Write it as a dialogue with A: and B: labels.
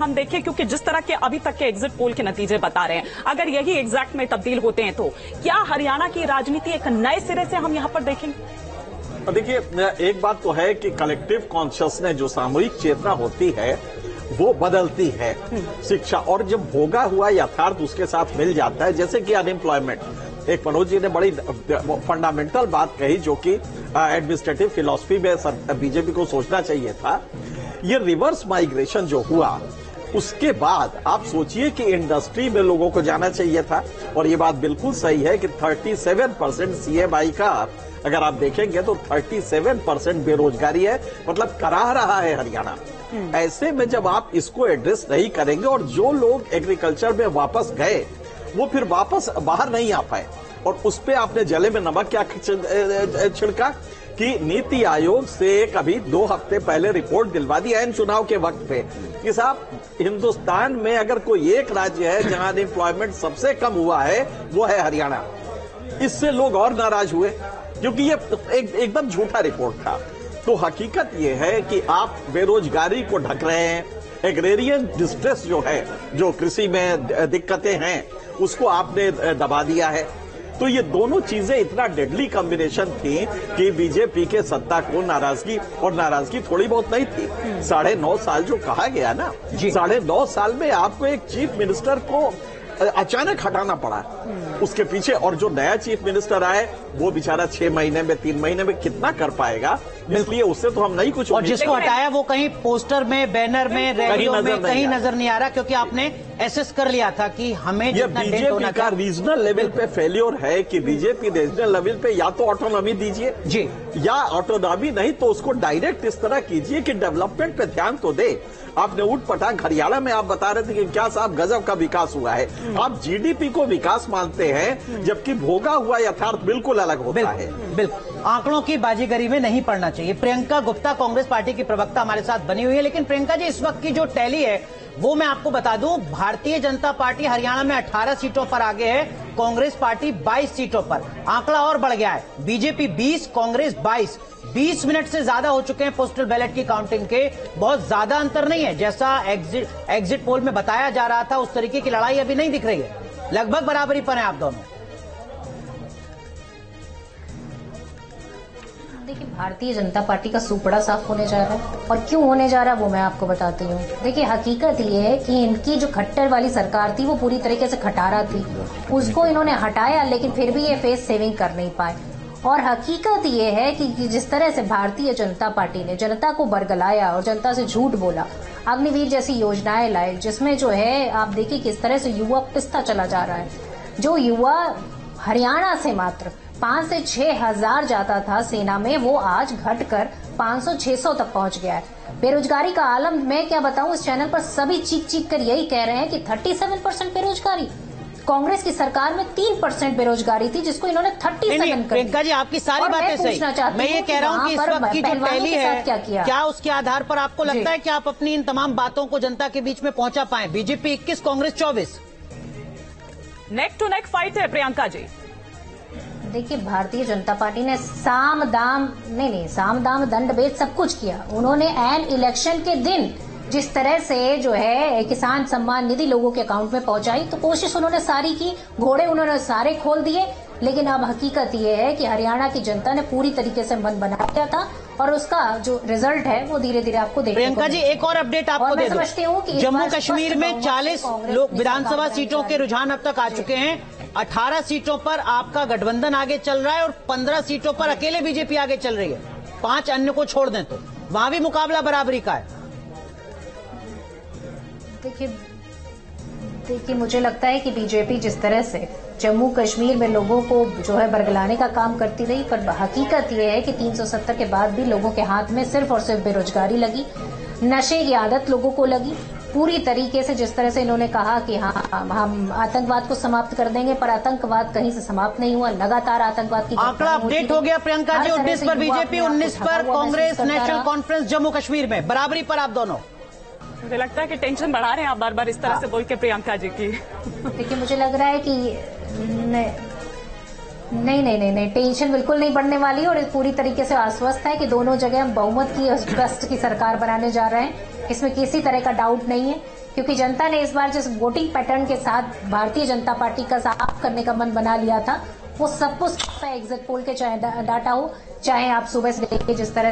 A: हम देखें, क्योंकि जिस तरह के अभी तक के एग्जिट पोल के नतीजे बता रहे हैं, अगर यही एग्जैक्ट में तब्दील होते हैं तो क्या हरियाणा की राजनीति एक नए सिरे से हम यहां पर देखेंगे?
B: देखिए, एक बात तो है कि कलेक्टिव कॉन्शियसनेस जो सामूहिक चेतना होती है वो बदलती है। शिक्षा और जब भोगा हुआ यथार्थ उसके साथ मिल जाता है, जैसे कि अनएम्प्लॉयमेंट, एक मनोज जी ने बड़ी फंडामेंटल बात कही जो कि एडमिनिस्ट्रेटिव फिलॉसफी में बीजेपी को सोचना चाहिए था। ये रिवर्स माइग्रेशन जो हुआ उसके बाद आप सोचिए कि इंडस्ट्री में लोगों को जाना चाहिए था, और ये बात बिल्कुल सही है कि 37% सीएमआई का अगर आप देखेंगे तो 37% बेरोजगारी है, मतलब कराह रहा है हरियाणा। ऐसे में जब आप इसको एड्रेस नहीं करेंगे और जो लोग एग्रीकल्चर में वापस गए वो फिर वापस बाहर नहीं आ पाए, और उस पे आपने जले में नमक क्या छिड़का कि नीति आयोग से कभी 2 हफ्ते पहले रिपोर्ट दिलवा दी एन चुनाव के वक्त पे कि साहब हिंदुस्तान में अगर कोई एक राज्य है जहां अनएम्प्लॉयमेंट सबसे कम हुआ है वो है हरियाणा। इससे लोग और नाराज हुए क्योंकि ये एकदम झूठा रिपोर्ट था। तो हकीकत ये है कि आप बेरोजगारी को ढक रहे हैं, एग्रेरियन डिस्ट्रेस जो है, जो कृषि में दिक्कतें हैं, उसको आपने दबा दिया है। तो ये दोनों चीजें इतना डेडली कॉम्बिनेशन थी कि बीजेपी के सत्ता को नाराजगी, और नाराजगी थोड़ी बहुत नहीं थी। 9.5 साल जो कहा गया ना, 9.5 साल में आपको एक चीफ मिनिस्टर को अचानक हटाना पड़ा। उसके पीछे और जो नया चीफ मिनिस्टर आए वो बेचारा 6 महीने में 3 महीने में कितना कर पाएगा, इसलिए उससे तो हम नहीं कुछ।
C: और जिसको हटाया वो कहीं पोस्टर में, बैनर में, रैलियों में कहीं नजर नहीं आ रहा, क्योंकि आपने एसेस कर लिया था कि हमें
B: ये बीजेपी का रीजनल लेवल पे फेल्योर है कि बीजेपी रीजनल लेवल पे या तो ऑटोनॉमी दीजिए
C: जी, या
B: ऑटोनॉमी नहीं तो उसको डायरेक्ट इस तरह कीजिए कि डेवलपमेंट पे ध्यान तो दे। आपने उठ पटांग हरियाणा में आप बता रहे थे कि क्या साहब गजब का विकास हुआ है, आप जीडीपी को विकास मानते हैं, जबकि भोगा हुआ यथार्थ बिल्कुल अलग होता है।
C: बिल्कुल आंकड़ों की बाजीगरी में नहीं पड़ना चाहिए। प्रियंका गुप्ता कांग्रेस पार्टी की प्रवक्ता हमारे साथ बनी हुई है, लेकिन प्रियंका जी इस वक्त की जो टैली है वो मैं आपको बता दूं, भारतीय जनता पार्टी हरियाणा में 18 सीटों पर आगे है, कांग्रेस पार्टी 22 सीटों पर। आंकड़ा और बढ़ गया है, बीजेपी 20, कांग्रेस 22। 20 मिनट से ज्यादा हो चुके हैं पोस्टल बैलेट की काउंटिंग के, बहुत ज्यादा अंतर नहीं है। जैसा एग्जिट पोल में बताया जा रहा था उस तरीके की लड़ाई अभी नहीं दिख रही है, लगभग बराबरी पर है आप दोनों।
D: देखिए, भारतीय जनता पार्टी का सूपड़ा साफ होने जा रहा है, और क्यों होने जा रहा है वो मैं आपको बताती हूँ। देखिए, हकीकत ये है कि इनकी जो खट्टर वाली सरकार थी वो पूरी तरीके से खटारा थी, उसको इन्होंने हटाया, लेकिन फिर भी ये फेस सेविंग कर नहीं पाए। और हकीकत ये है कि जिस तरह से भारतीय जनता पार्टी ने जनता को बरगलाया और जनता से झूठ बोला, अग्निवीर जैसी योजनाएं लाए, जिसमें जो है आप देखिए किस तरह से युवा पिसता चला जा रहा है। जो युवा हरियाणा से मात्र 5 से 6 हजार जाता था सेना में, वो आज घटकर 500-600 तक पहुंच गया है। बेरोजगारी का आलम मैं क्या बताऊं, इस चैनल पर सभी चीख चीख कर यही कह रहे हैं कि 37% बेरोजगारी। कांग्रेस की सरकार में 3% बेरोजगारी थी, जिसको इन्होंने 37 कर।
C: प्रियंका जी आपकी सारी बातें सही, मैं ये कह रहा हूँ कि इस वक्त की जो टैली है क्या उसके आधार पर आपको लगता है कि आप अपनी इन तमाम बातों को जनता के बीच में पहुंचा पाए? BJP 21, Congress 24,
A: neck to neck fight है प्रियंका जी।
D: देखिए, भारतीय जनता पार्टी ने साम दाम दंड भेद सब कुछ किया। उन्होंने एन इलेक्शन के दिन जिस तरह से जो है किसान सम्मान निधि लोगों के अकाउंट में पहुंचाई, तो कोशिश उन्होंने सारी की, घोड़े उन्होंने सारे खोल दिए। लेकिन अब हकीकत ये है कि हरियाणा की जनता ने पूरी तरीके से मन बना दिया था, और उसका जो रिजल्ट है वो धीरे धीरे आपको देखने को।
C: प्रियंका जी एक और अपडेट आपको दे दूं,
D: समझती हूँ कि
C: जम्मू कश्मीर में 40 विधानसभा सीटों के रुझान अब तक आ चुके हैं। 18 सीटों पर आपका गठबंधन आगे चल रहा है और 15 सीटों पर अकेले बीजेपी आगे चल रही है। 5 अन्य को छोड़ दें तो वहां भी मुकाबला बराबरी का है।
D: देखिए, मुझे लगता है कि बीजेपी जिस तरह से जम्मू कश्मीर में लोगों को जो है बरगलाने का काम करती रही, पर हकीकत यह है कि 370 के बाद भी लोगों के हाथ में सिर्फ और सिर्फ बेरोजगारी लगी, नशे की आदत लोगों को लगी। पूरी तरीके से जिस तरह से इन्होंने कहा कि हाँ हम आतंकवाद को समाप्त कर देंगे, पर आतंकवाद कहीं से समाप्त नहीं हुआ, लगातार आतंकवाद की
C: आंकड़ा अपडेट हो गया प्रियंका जी। 19 पर बीजेपी, 19 पर कांग्रेस, नेशनल कॉन्फ्रेंस जम्मू कश्मीर में बराबरी पर आप दोनों।
A: मुझे लगता है कि टेंशन बढ़ा रहे हैं आप बार बार इस तरह से बोल के प्रियंका जी की।
D: देखिए, मुझे लग रहा है कि नहीं, टेंशन बिल्कुल नहीं बढ़ने वाली, और पूरी तरीके से आश्वस्त है कि दोनों जगह हम बहुमत की और ट्रस्ट की सरकार बनाने जा रहे हैं। इसमें किसी तरह का डाउट नहीं है। क्योंकि जनता ने इस बार जिस वोटिंग पैटर्न के साथ भारतीय जनता पार्टी का साफ करने का मन बना लिया था, वो सब कुछ एग्जिट पोल के चाहे डाटा हो, चाहे आप सुबह से देखिए जिस तरह